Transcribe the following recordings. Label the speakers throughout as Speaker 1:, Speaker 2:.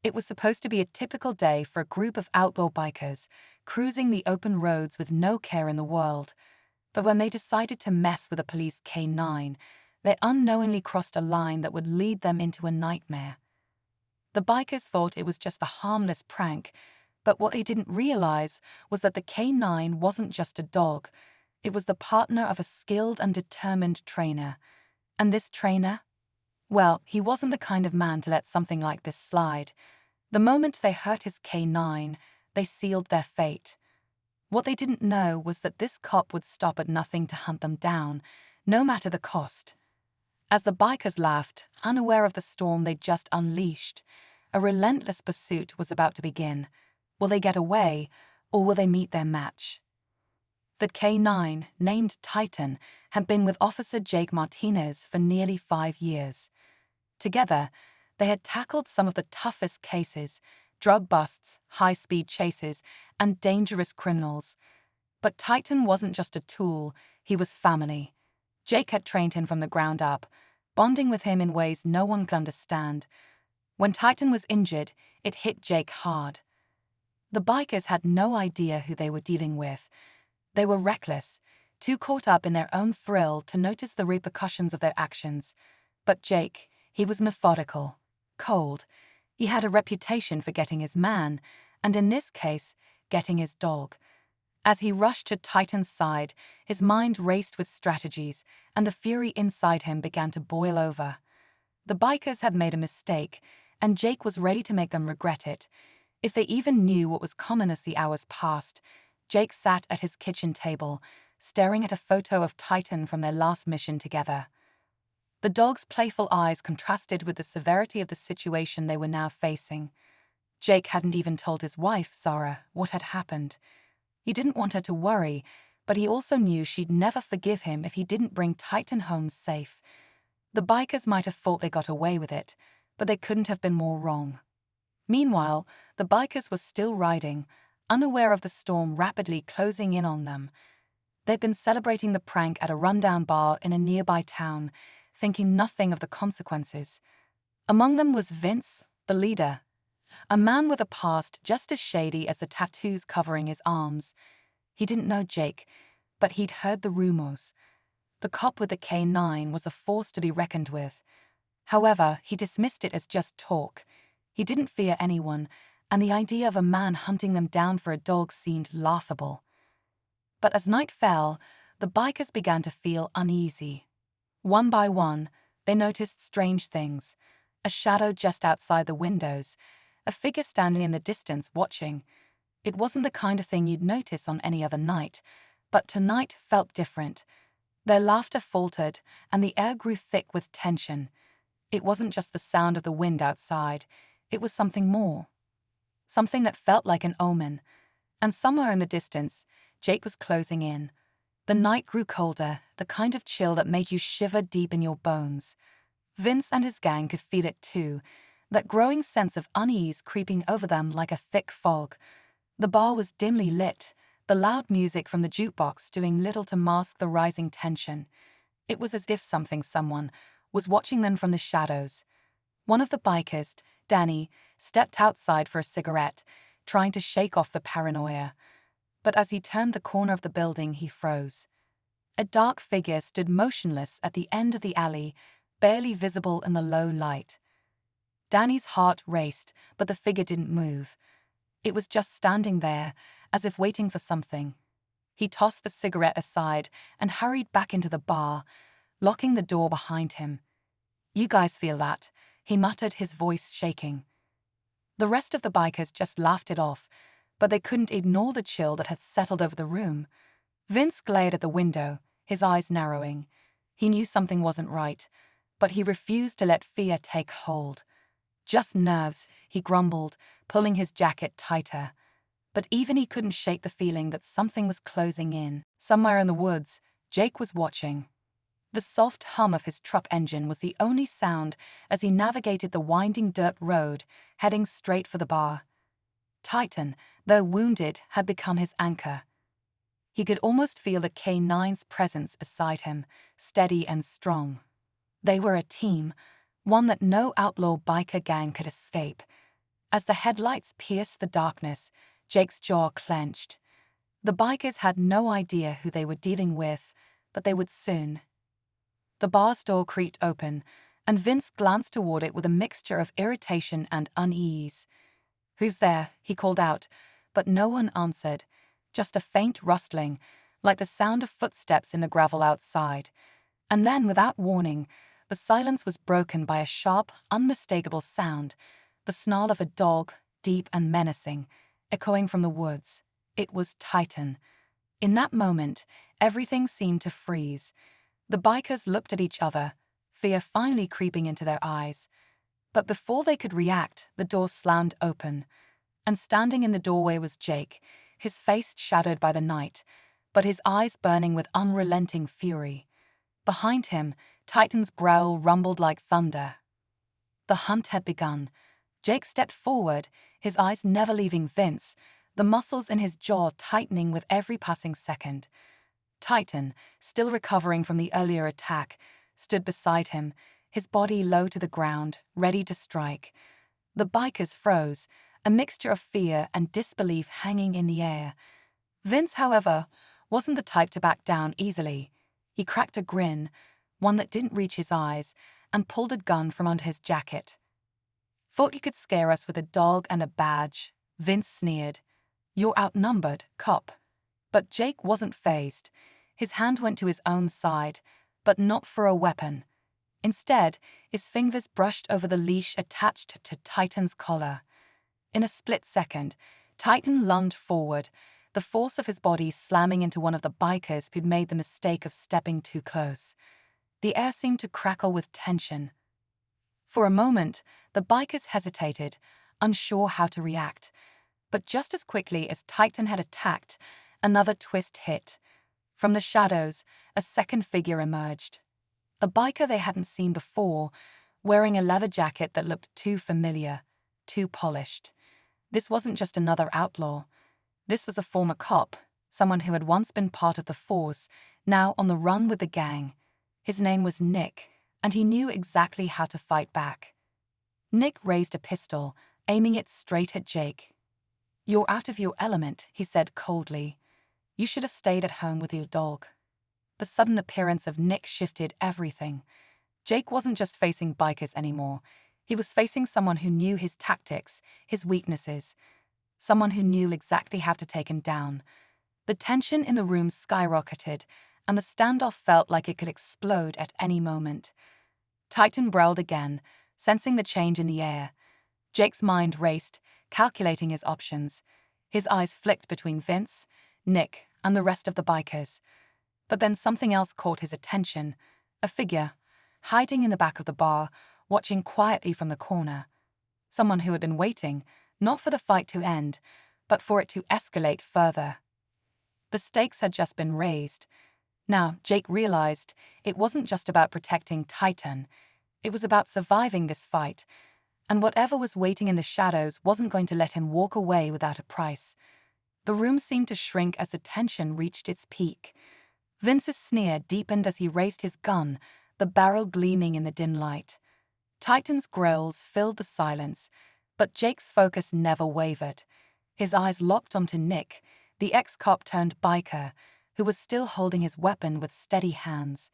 Speaker 1: It was supposed to be a typical day for a group of outlaw bikers, cruising the open roads with no care in the world. But when they decided to mess with a police K9, they unknowingly crossed a line that would lead them into a nightmare. The bikers thought it was just a harmless prank, but what they didn't realize was that the K9 wasn't just a dog. It was the partner of a skilled and determined trainer. And this trainer? Well, he wasn't the kind of man to let something like this slide. The moment they hurt his K9, they sealed their fate. What they didn't know was that this cop would stop at nothing to hunt them down, no matter the cost. As the bikers laughed, unaware of the storm they'd just unleashed, a relentless pursuit was about to begin. Will they get away, or will they meet their match? The K9, named Titan, had been with Officer Jake Martinez for nearly 5 years. Together, they had tackled some of the toughest cases: drug busts, high-speed chases, and dangerous criminals. But Titan wasn't just a tool, he was family. Jake had trained him from the ground up, bonding with him in ways no one could understand. When Titan was injured, it hit Jake hard. The bikers had no idea who they were dealing with. They were reckless, too caught up in their own thrill to notice the repercussions of their actions. But Jake, he was methodical, cold. He had a reputation for getting his man, and in this case, getting his dog. As he rushed to Titan's side, his mind raced with strategies, and the fury inside him began to boil over. The bikers had made a mistake, and Jake was ready to make them regret it. If they even knew what was coming as the hours passed, Jake sat at his kitchen table, staring at a photo of Titan from their last mission together. The dog's playful eyes contrasted with the severity of the situation they were now facing. Jake hadn't even told his wife, Zara, what had happened. He didn't want her to worry, but he also knew she'd never forgive him if he didn't bring Titan home safe. The bikers might have thought they got away with it, but they couldn't have been more wrong. Meanwhile, the bikers were still riding, unaware of the storm rapidly closing in on them. They'd been celebrating the prank at a rundown bar in a nearby town, thinking nothing of the consequences. Among them was Vince, the leader, a man with a past just as shady as the tattoos covering his arms. He didn't know Jake, but he'd heard the rumors. The cop with the K9 was a force to be reckoned with. However, he dismissed it as just talk. He didn't fear anyone, and the idea of a man hunting them down for a dog seemed laughable. But as night fell, the bikers began to feel uneasy. One by one, they noticed strange things: a shadow just outside the windows, a figure standing in the distance watching. It wasn't the kind of thing you'd notice on any other night, but tonight felt different. Their laughter faltered, and the air grew thick with tension. It wasn't just the sound of the wind outside, it was something more. Something that felt like an omen. And somewhere in the distance, Jake was closing in. The night grew colder, the kind of chill that made you shiver deep in your bones. Vince and his gang could feel it too, that growing sense of unease creeping over them like a thick fog. The bar was dimly lit, the loud music from the jukebox doing little to mask the rising tension. It was as if someone was watching them from the shadows. One of the bikers, Danny, stepped outside for a cigarette, trying to shake off the paranoia. But as he turned the corner of the building, he froze. A dark figure stood motionless at the end of the alley, barely visible in the low light. Danny's heart raced, but the figure didn't move. It was just standing there, as if waiting for something. He tossed the cigarette aside and hurried back into the bar, locking the door behind him. "You guys feel that?" he muttered, his voice shaking. The rest of the bikers just laughed it off, but they couldn't ignore the chill that had settled over the room. Vince glared at the window, his eyes narrowing. He knew something wasn't right, but he refused to let fear take hold. "Just nerves," he grumbled, pulling his jacket tighter. But even he couldn't shake the feeling that something was closing in. Somewhere in the woods, Jake was watching. The soft hum of his truck engine was the only sound as he navigated the winding dirt road, heading straight for the bar. Titan, though wounded, had become his anchor. He could almost feel the K9's presence beside him, steady and strong. They were a team, one that no outlaw biker gang could escape. As the headlights pierced the darkness, Jake's jaw clenched. The bikers had no idea who they were dealing with, but they would soon. The bar's door creaked open, and Vince glanced toward it with a mixture of irritation and unease. "Who's there?" he called out, but no one answered, just a faint rustling, like the sound of footsteps in the gravel outside. And then, without warning, the silence was broken by a sharp, unmistakable sound, the snarl of a dog, deep and menacing, echoing from the woods. It was Titan. In that moment, everything seemed to freeze. The bikers looked at each other, fear finally creeping into their eyes. But before they could react, the door slammed open. And standing in the doorway was Jake, his face shadowed by the night, but his eyes burning with unrelenting fury. Behind him, Titan's growl rumbled like thunder. The hunt had begun. Jake stepped forward, his eyes never leaving Vince, the muscles in his jaw tightening with every passing second. Titan, still recovering from the earlier attack, stood beside him, his body low to the ground, ready to strike. The bikers froze, a mixture of fear and disbelief hanging in the air. Vince, however, wasn't the type to back down easily. He cracked a grin, one that didn't reach his eyes, and pulled a gun from under his jacket. "Thought you could scare us with a dog and a badge," Vince sneered. "You're outnumbered, cop." But Jake wasn't fazed. His hand went to his own side, but not for a weapon. Instead, his fingers brushed over the leash attached to Titan's collar. In a split second, Titan lunged forward, the force of his body slamming into one of the bikers who'd made the mistake of stepping too close. The air seemed to crackle with tension. For a moment, the bikers hesitated, unsure how to react. But just as quickly as Titan had attacked, another twist hit. From the shadows, a second figure emerged. A biker they hadn't seen before, wearing a leather jacket that looked too familiar, too polished. This wasn't just another outlaw. This was a former cop, someone who had once been part of the force, now on the run with the gang. His name was Nick, and he knew exactly how to fight back. Nick raised a pistol, aiming it straight at Jake. "You're out of your element," he said coldly. "You should have stayed at home with your dog." The sudden appearance of Nick shifted everything. Jake wasn't just facing bikers anymore. He was facing someone who knew his tactics, his weaknesses. Someone who knew exactly how to take him down. The tension in the room skyrocketed, and the standoff felt like it could explode at any moment. Titan growled again, sensing the change in the air. Jake's mind raced, calculating his options. His eyes flicked between Vince, Nick, and the rest of the bikers. But then something else caught his attention. A figure, hiding in the back of the bar, watching quietly from the corner. Someone who had been waiting, not for the fight to end, but for it to escalate further. The stakes had just been raised. Now, Jake realized it wasn't just about protecting Titan. It was about surviving this fight. And whatever was waiting in the shadows wasn't going to let him walk away without a price. The room seemed to shrink as the tension reached its peak. Vince's sneer deepened as he raised his gun, the barrel gleaming in the dim light. Titan's growls filled the silence, but Jake's focus never wavered. His eyes locked onto Nick, the ex-cop turned biker, who was still holding his weapon with steady hands.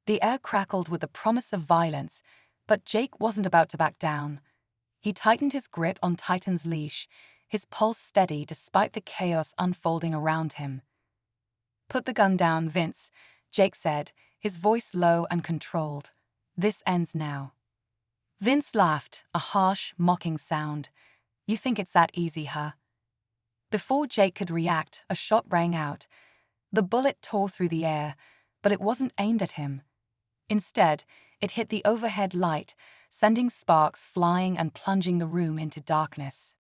Speaker 1: The air crackled with the promise of violence, but Jake wasn't about to back down. He tightened his grip on Titan's leash, his pulse steady despite the chaos unfolding around him. "Put the gun down, Vince," Jake said, his voice low and controlled. "This ends now." Vince laughed, a harsh, mocking sound. "You think it's that easy, huh?" Before Jake could react, a shot rang out. The bullet tore through the air, but it wasn't aimed at him. Instead, it hit the overhead light, sending sparks flying and plunging the room into darkness.